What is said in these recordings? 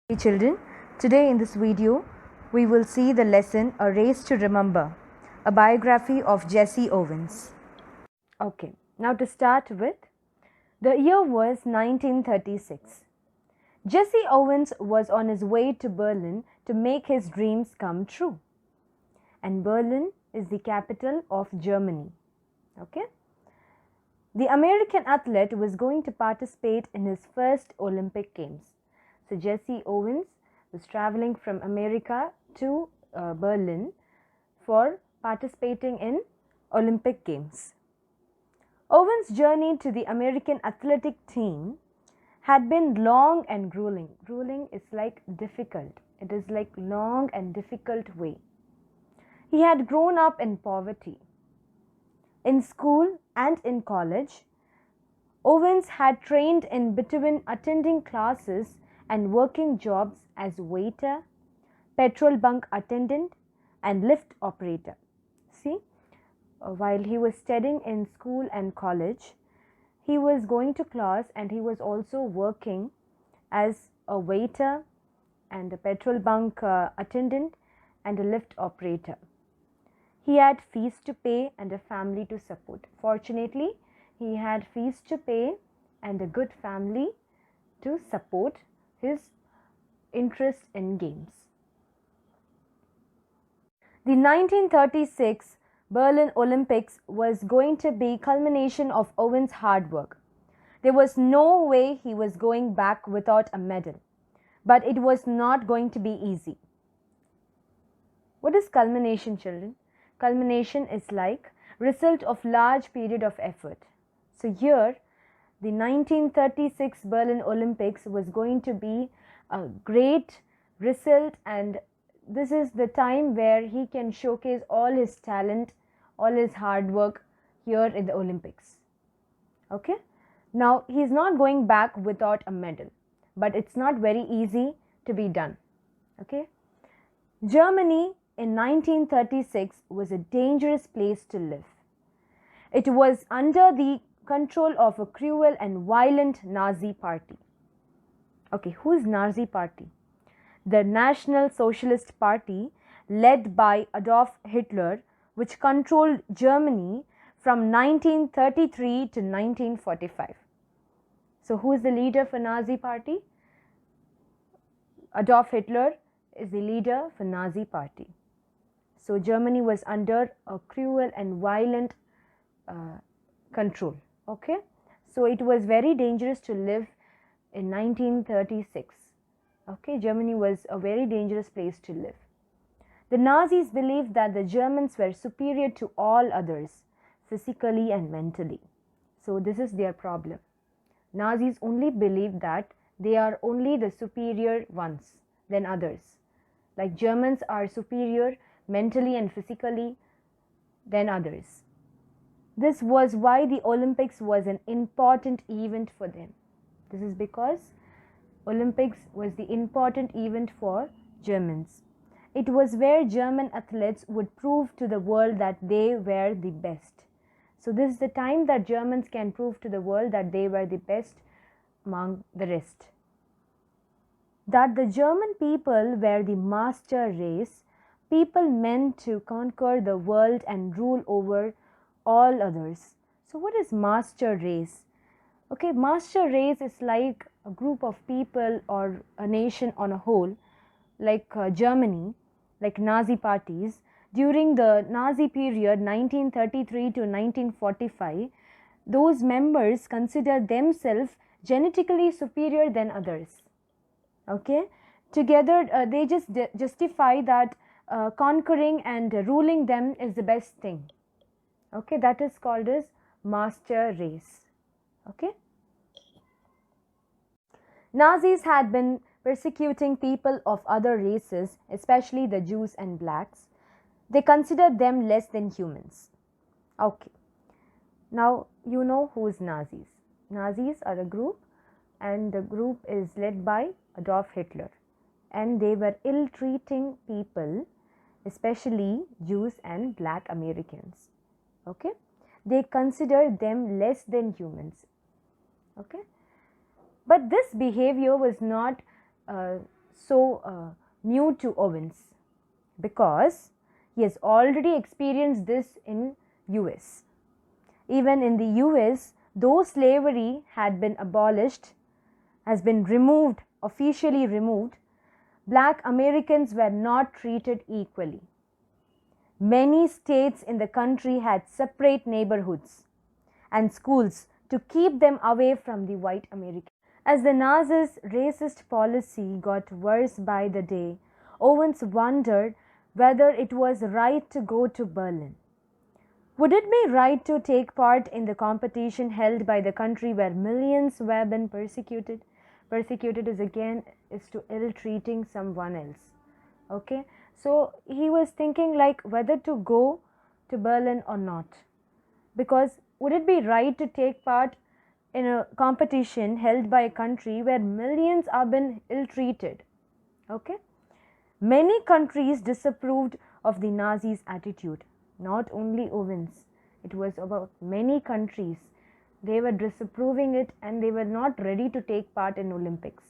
Hey children, today in this video we will see the lesson A Race to Remember, a biography of Jesse Owens. Okay, now to start with, the year was 1936. Jesse Owens was on his way to Berlin to make his dreams come true. And Berlin is the capital of Germany. Okay? The American athlete was going to participate in his first Olympic Games. So Jesse Owens was traveling from America to Berlin for participating in Olympic Games. Owens' journey to the American athletic team had been long and gruelling. Gruelling is like difficult. It is like long and difficult way. He had grown up in poverty. In school and in college, Owens had trained in between attending classes and working jobs as waiter, petrol bunk attendant, and lift operator. See, while he was studying in school and college, he was going to class and he was also working as a waiter and a petrol bunk attendant and a lift operator. He had fees to pay and a family to support. Fortunately, he had fees to pay and a good family to support his interest in games. The 1936 Berlin Olympics was going to be culmination of Owens' hard work. There was no way he was going back without a medal, but it was not going to be easy. What is culmination, children? Culmination is like result of large period of effort. So here the 1936 Berlin Olympics was going to be a great result, and this is the time where he can showcase all his talent, all his hard work here in the Olympics. Okay? Now he is not going back without a medal, but it's not very easy to be done. Okay? Germany in 1936 was a dangerous place to live. It was under the control of a cruel and violent Nazi party. Okay, who is Nazi party? The National Socialist Party, led by Adolf Hitler, which controlled Germany from 1933 to 1945. So who is the leader for Nazi party? Adolf Hitler is the leader for Nazi party. So Germany was under a cruel and violent control. Okay, so it was very dangerous to live in 1936. Okay, Germany was a very dangerous place to live. The Nazis believed that the Germans were superior to all others, physically and mentally. So this is their problem. Nazis only believed that they are only the superior ones than others. Like Germans are superior mentally and physically than others. This was why the Olympics was an important event for them. This is because Olympics was the important event for Germans. It was where German athletes would prove to the world that they were the best. So this is the time that Germans can prove to the world that they were the best among the rest. That the German people were the master race, people meant to conquer the world and rule over all others. So what is master race? Okay, master race is like a group of people or a nation on a whole, like Germany, like Nazi parties. During the Nazi period 1933 to 1945, those members considered themselves genetically superior than others. Okay, together they just justify that conquering and ruling them is the best thing. Okay, that is called as master race. Okay, Nazis had been persecuting people of other races, especially the Jews and blacks. They considered them less than humans. Okay, now you know who is Nazis. Nazis are a group, and the group is led by Adolf Hitler, and they were ill-treating people, especially Jews and black Americans. Okay, they considered them less than humans. Okay, but this behavior was not so new to Owens? Because he has already experienced this in US. Even in the US, though slavery had been abolished, has been removed, officially removed, black Americans were not treated equally. Many states in the country had separate neighbourhoods and schools to keep them away from the white Americans. As the Nazis' racist policy got worse by the day, Owens wondered whether it was right to go to Berlin. Would it be right to take part in the competition held by the country where millions were being persecuted? Persecuted is to ill-treating someone else. Okay, so he was thinking like whether to go to Berlin or not, because would it be right to take part in a competition held by a country where millions are being ill-treated? Okay, many countries disapproved of the Nazis' attitude. Not only Owens, it was about many countries. They were disapproving it and they were not ready to take part in Olympics.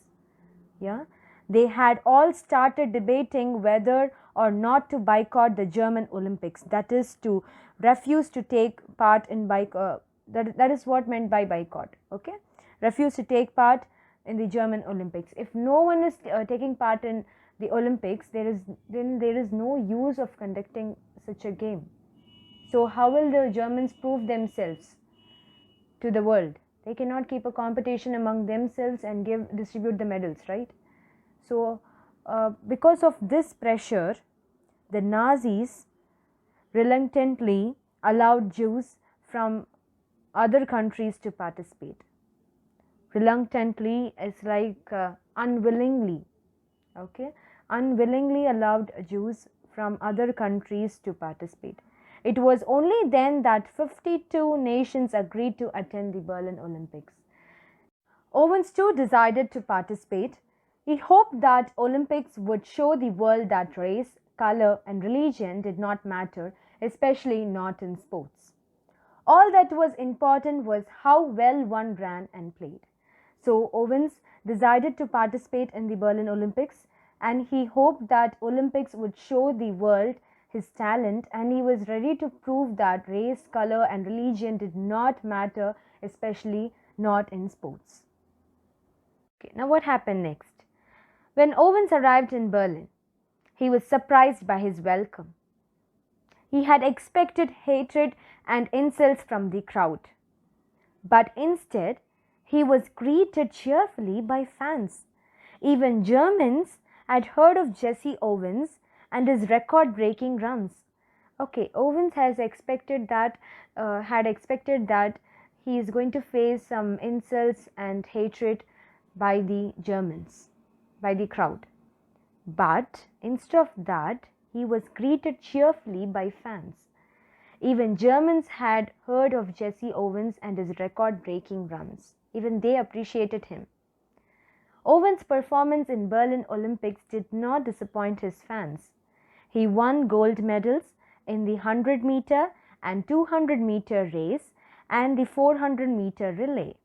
Yeah, they had all started debating whether or not to boycott the German Olympics. That is to refuse to take part in that is what meant by boycott. Okay, refuse to take part in the German Olympics. If no one is taking part in the Olympics, then there is no use of conducting such a game. So how will the Germans prove themselves to the world? They cannot keep a competition among themselves and distribute the medals, right? So because of this pressure, the Nazis reluctantly allowed Jews from other countries to participate. Reluctantly is like unwillingly. Okay, unwillingly allowed Jews from other countries to participate. It was only then that 52 nations agreed to attend the Berlin Olympics. Owens too decided to participate. He hoped that Olympics would show the world that race, color and religion did not matter, especially not in sports. All that was important was how well one ran and played. So Owens decided to participate in the Berlin Olympics, and he hoped that Olympics would show the world his talent, and he was ready to prove that race, color and religion did not matter, especially not in sports. Okay, now what happened next? When Owens arrived in Berlin, he was surprised by his welcome. He had expected hatred and insults from the crowd, but instead he was greeted cheerfully by fans. Even Germans had heard of Jesse Owens and his record-breaking runs. Okay, Owens had expected that he is going to face some insults and hatred by the Germans, by the crowd. But instead of that, he was greeted cheerfully by fans. Even Germans had heard of Jesse Owens and his record-breaking runs. Even they appreciated him. Owens' performance in Berlin Olympics did not disappoint his fans. He won gold medals in the 100-meter and 200-meter race and the 400-meter relay.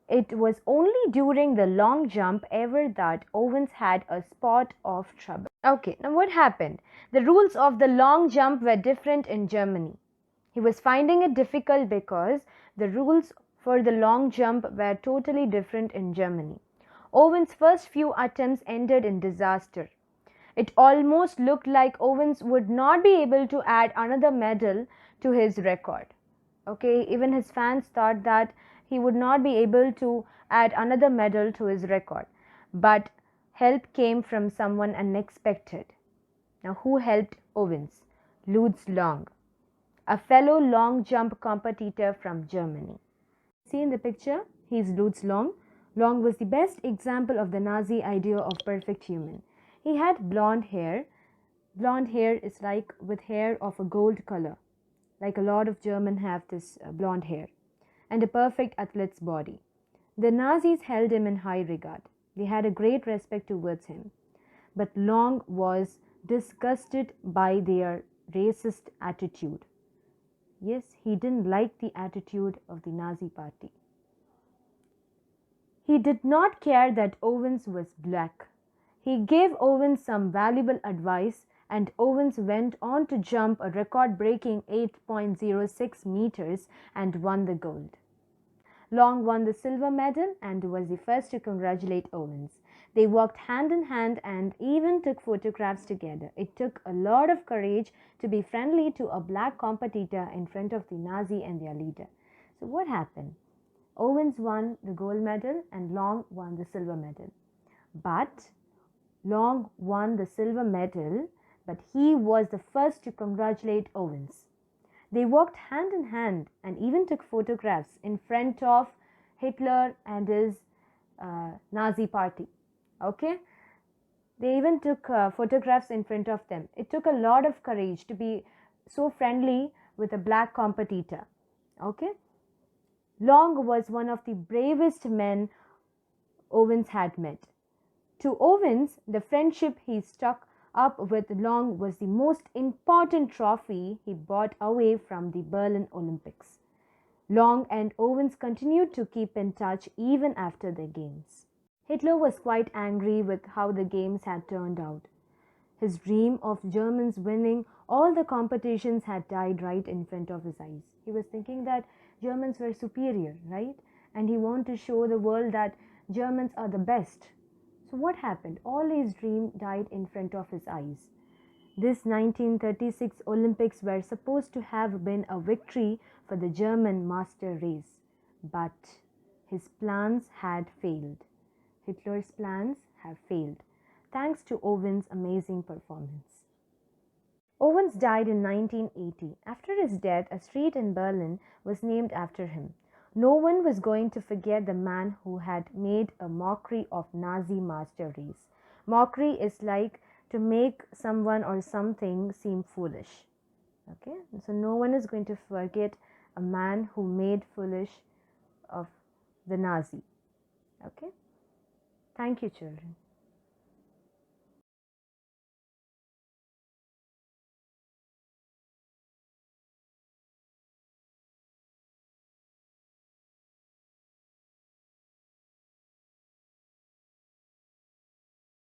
It was only during the long jump ever that Owens had a spot of trouble. Okay, now what happened? The rules of the long jump were different in Germany. He was finding it difficult because the rules for the long jump were totally different in Germany. Owens' first few attempts ended in disaster. It almost looked like Owens would not be able to add another medal to his record. Okay, even his fans thought that he would not be able to add another medal to his record. But help came from someone unexpected. Now, who helped Owens? Lutz Long, a fellow long jump competitor from Germany. See in the picture, he is Lutz Long. Long was the best example of the Nazi idea of perfect human. He had blonde hair. Blonde hair is like with hair of a gold color, like a lot of Germans have this blonde hair, and a perfect athlete's body. The Nazis held him in high regard. They had a great respect towards him. But Long was disgusted by their racist attitude. Yes, he didn't like the attitude of the Nazi party. He did not care that Owens was black. He gave Owens some valuable advice, and Owens went on to jump a record-breaking 8.06 meters and won the gold. Long won the silver medal and was the first to congratulate Owens. They walked hand in hand and even took photographs together. It took a lot of courage to be friendly to a black competitor in front of the Nazi and their leader. So what happened? Owens won the gold medal and Long won the silver medal. But Long won the silver medal, but he was the first to congratulate Owens. They walked hand in hand and even took photographs in front of Hitler and his Nazi party. Okay? They even took photographs in front of them. It took a lot of courage to be so friendly with a black competitor. Okay? Long was one of the bravest men Owens had met. To Owens, the friendship he stuck up with Long was the most important trophy he brought away from the Berlin Olympics. Long and Owens continued to keep in touch even after the games. Hitler was quite angry with how the games had turned out. His dream of Germans winning all the competitions had died right in front of his eyes. He was thinking that Germans were superior, right? And he wanted to show the world that Germans are the best. So what happened? All his dream died in front of his eyes. This 1936 Olympics were supposed to have been a victory for the German master race, but his plans had failed. Hitler's plans have failed, thanks to Owens' amazing performance. Owens died in 1980. After his death, a street in Berlin was named after him. No one was going to forget the man who had made a mockery of Nazi master race. Mockery is like to make someone or something seem foolish. Okay, so no one is going to forget a man who made foolish of the Nazi. Okay, thank you, children.